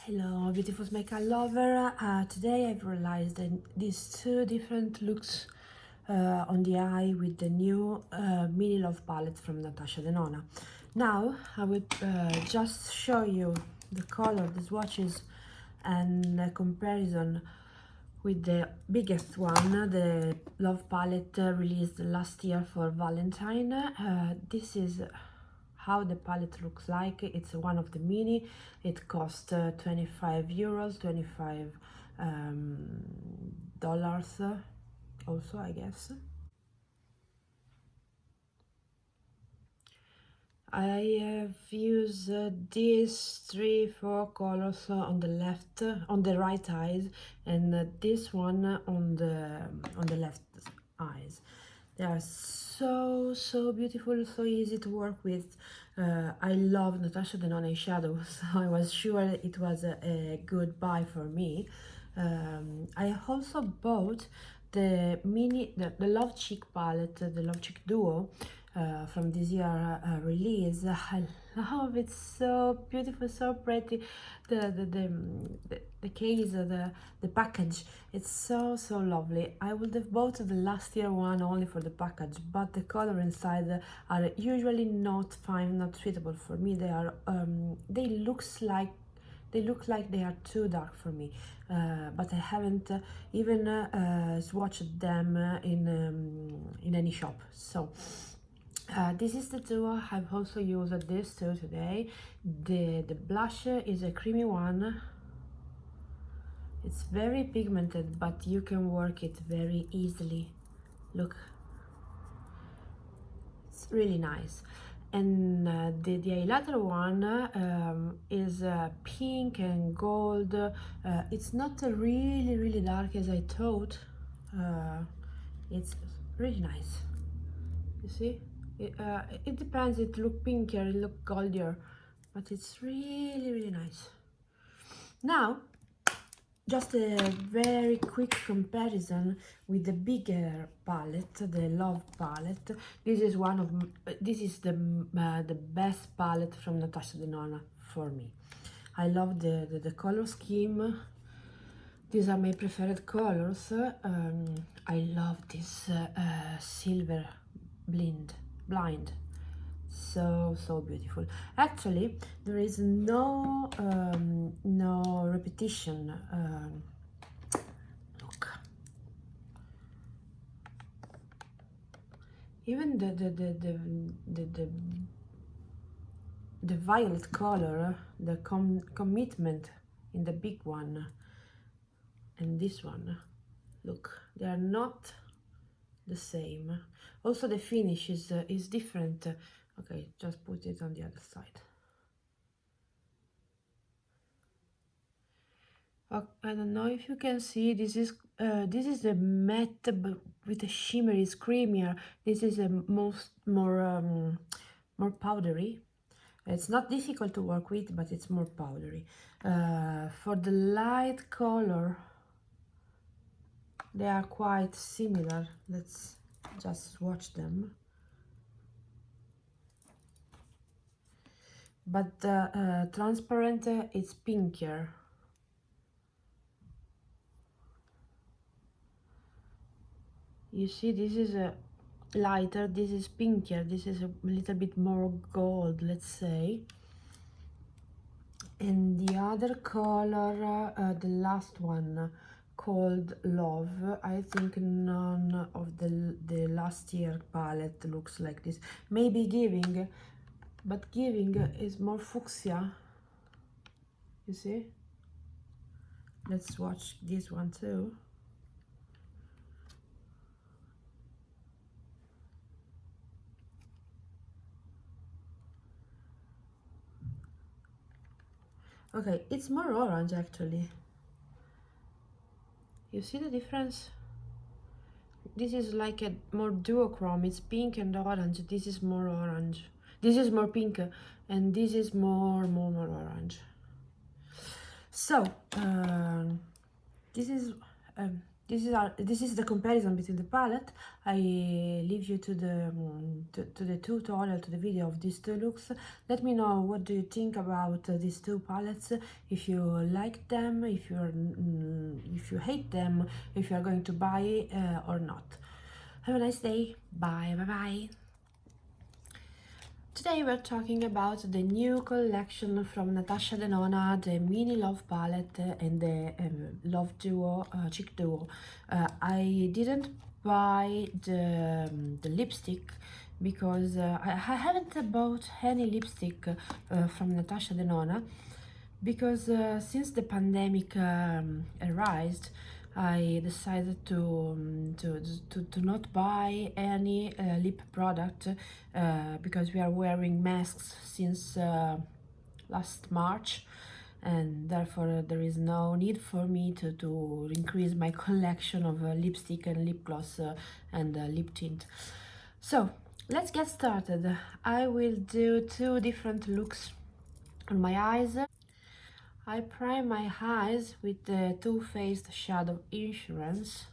Hello beautiful makeup lover. Today I've realized that these two different looks on the eye with the new mini love palette from Natasha Denona. Now I will just show you the color of the swatches and a comparison with the biggest one, the love palette released last year for Valentine. This is how the palette looks like. It's one of the mini. It cost 25 euros, 25 dollars also, I guess. I have used these 3-4 colors on the left, on the right eyes, and this one on the left eyes. They are so beautiful, so easy to work with. I love Natasha Denona eyeshadow, so I was sure it was a good buy for me. I also bought the Love Cheeck palette, the Love Cheeck Duo from this year release. I love it, so beautiful, so pretty. The case, the package, it's so lovely. I would have bought the last year one only for the package, but the color inside are usually not fine, not suitable for me. They are they look like they are too dark for me, but I haven't even swatched them in any shop. So this is the duo. I've also used this too today. The blush is a creamy one. It's very pigmented, but you can work it very easily. Look, it's really nice. And the eyeliner one is pink and gold. It's not really dark as I thought. It's really nice. You see, it depends. It look pinkier, it look goldier, but it's really nice. Now just a very quick comparison with the bigger palette, the Love palette. This is the best palette from Natasha Denona for me. I love the color scheme. These are my preferred colors. I love this silver blind. So beautiful. Actually, there is no repetition. Look, even the violet color, the commitment in the big one and this one, look, they are not the same. Also the finish is different. Okay, just put it on the other side. I don't know if you can see, this is the matte but with a shimmer, is creamier. This is a more powdery. It's not difficult to work with, but it's more powdery. For the light color, they are quite similar. Let's just swatch them. But transparent, it's pinkier. You see, this is a lighter, this is pinkier, this is a little bit more gold, let's say. And the other color, the last one, called Love, I think none of the last year palette looks like this. Maybe Giving, but Giving is more fuchsia, you see. Let's watch this one too. Okay, it's more orange actually. You see the difference? This is like a more duochrome. It's pink and orange. This is more orange. This is more pink, and this is more orange. So this is this is the comparison between the palette. I leave you to the tutorial, to the video of these two looks. Let me know what do you think about these two palettes, if you like them, if you hate them, if you are going to buy or not. Have a nice day. Bye bye. Today we're talking about the new collection from Natasha Denona, the Mini Love palette and the Love Duo, Cheeck Duo. I didn't buy the lipstick because I haven't bought any lipstick from Natasha Denona because since the pandemic arose, I decided to not buy any lip product because we are wearing masks since last March, and therefore there is no need for me to increase my collection of lipstick and lip gloss and lip tint. So let's get started. I will do two different looks on my eyes. I prime my eyes with the Too Faced Shadow Insurance.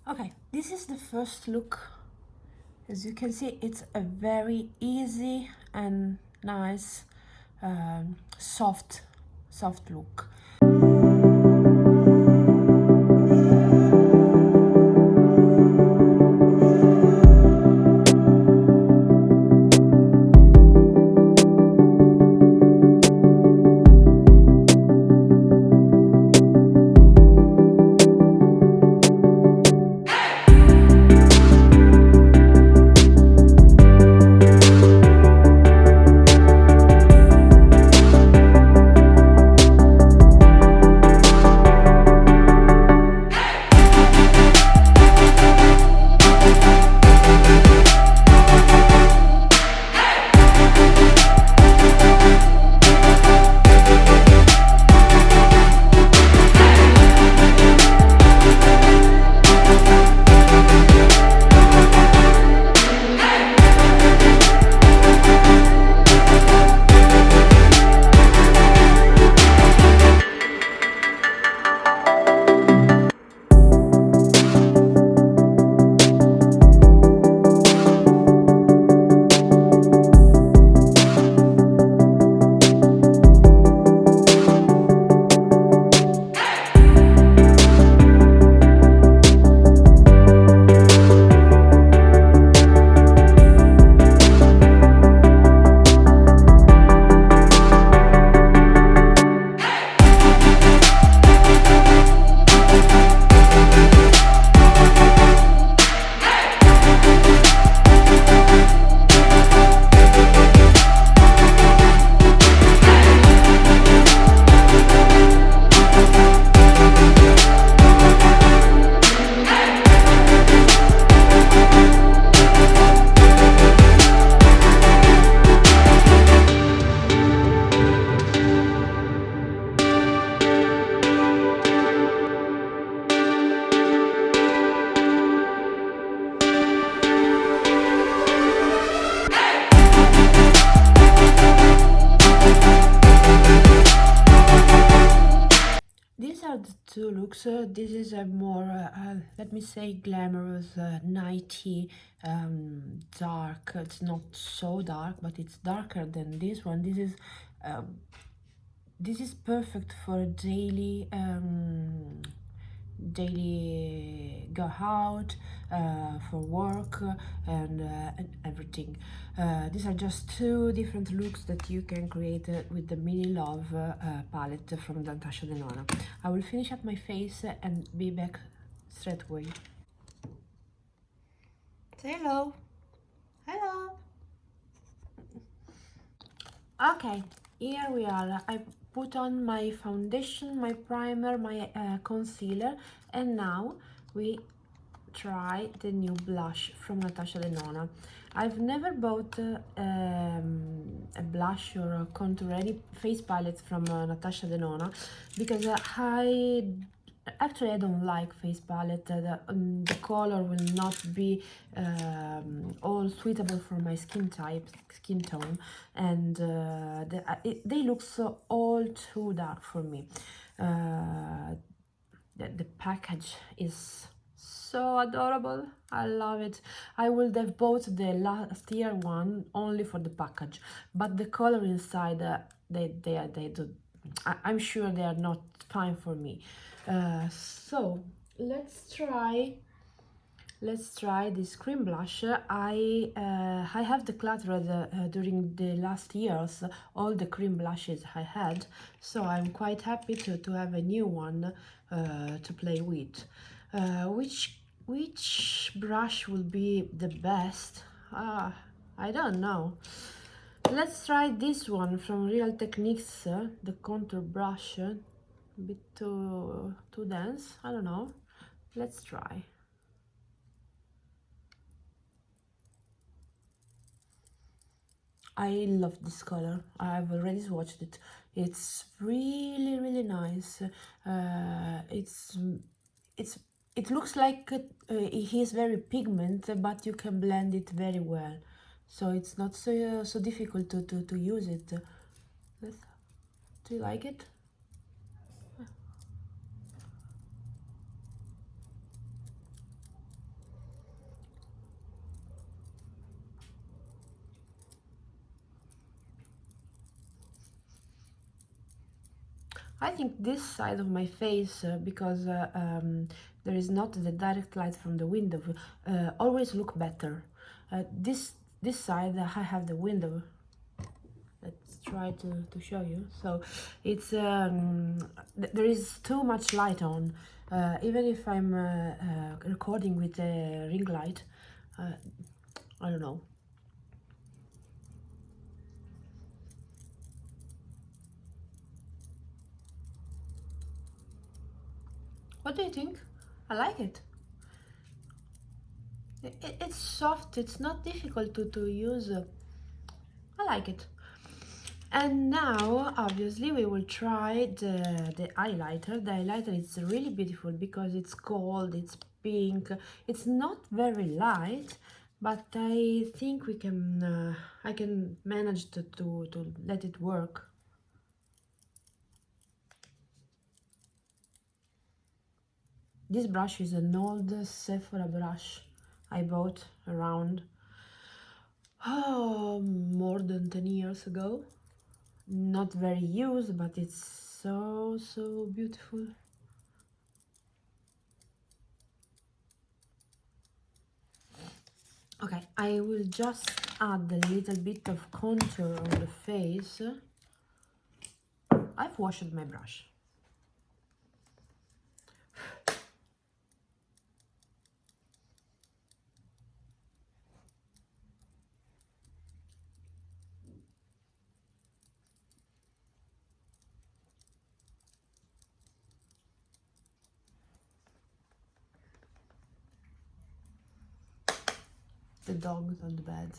Okay, this is the first look. As you can see, it's a very easy and nice, soft look. looks. This is a more, let me say, glamorous, nighty, dark. It's not so dark, but it's darker than this one. This is perfect for daily go out, for work, and everything. These are just two different looks that you can create with the Mini Love palette from Natasha Denona. I will finish up my face and be back straight away. Say hello. Hello. Okay, here we are. I put on my foundation, my primer, my concealer, and now we try the new blush from Natasha Denona. I've never bought a blush or a contour, any face palette from Natasha Denona, because actually I don't like face palette. The color will not be all suitable for my skin tone, and they look so all too dark for me. The package is so adorable. I love it. I would have bought the last year one only for the package, but the color inside, they do. I'm sure they are not fine for me. So let's try this cream blush. I have decluttered during the last years all the cream blushes I had, so I'm quite happy to have a new one to play with. Which brush will be the best? I don't know. Let's try this one from Real Techniques, the contour brush. A bit too dense, I don't know. Let's try. I love this color. I've already swatched it. It's really nice. It looks like it is very pigment, but you can blend it very well. So it's not so difficult to use it. Do you like it? I think this side of my face, because there is not the direct light from the window, always look better. This side, I have the window. Let's try to show you. So it's there is too much light on. Even if I'm recording with a ring light, I don't know. What do you think? I like it. It's soft, it's not difficult to use. I like it. And now, obviously, we will try the highlighter. The highlighter is really beautiful because it's gold, it's pink, it's not very light, but I think we can, I can manage to let it work. This brush is an old Sephora brush I bought around more than 10 years ago. Not very used, but it's so beautiful. Okay, I will just add a little bit of contour on the face. I've washed my brush. The dog is on the bed.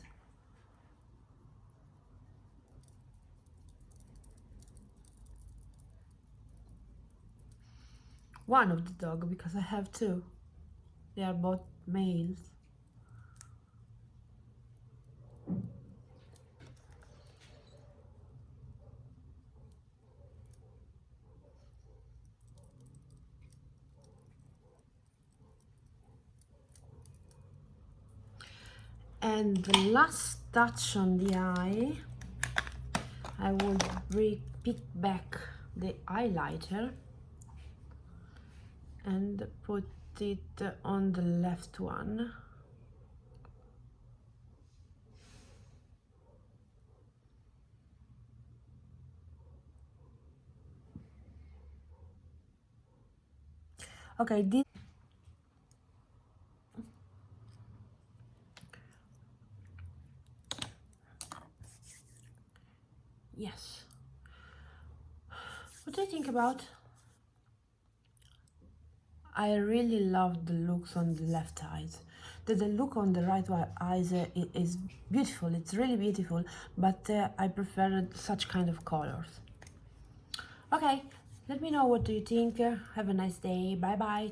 One of the dog, because I have two. They are both males. And the last touch on the eye, I will pick back the highlighter and put it on the left one. Okay, this yes. What do you think about? I really love the looks on the left eyes. The look on the right eyes is beautiful. It's really beautiful, but I prefer such kind of colors. Okay, let me know what do you think. Have a nice day. Bye bye.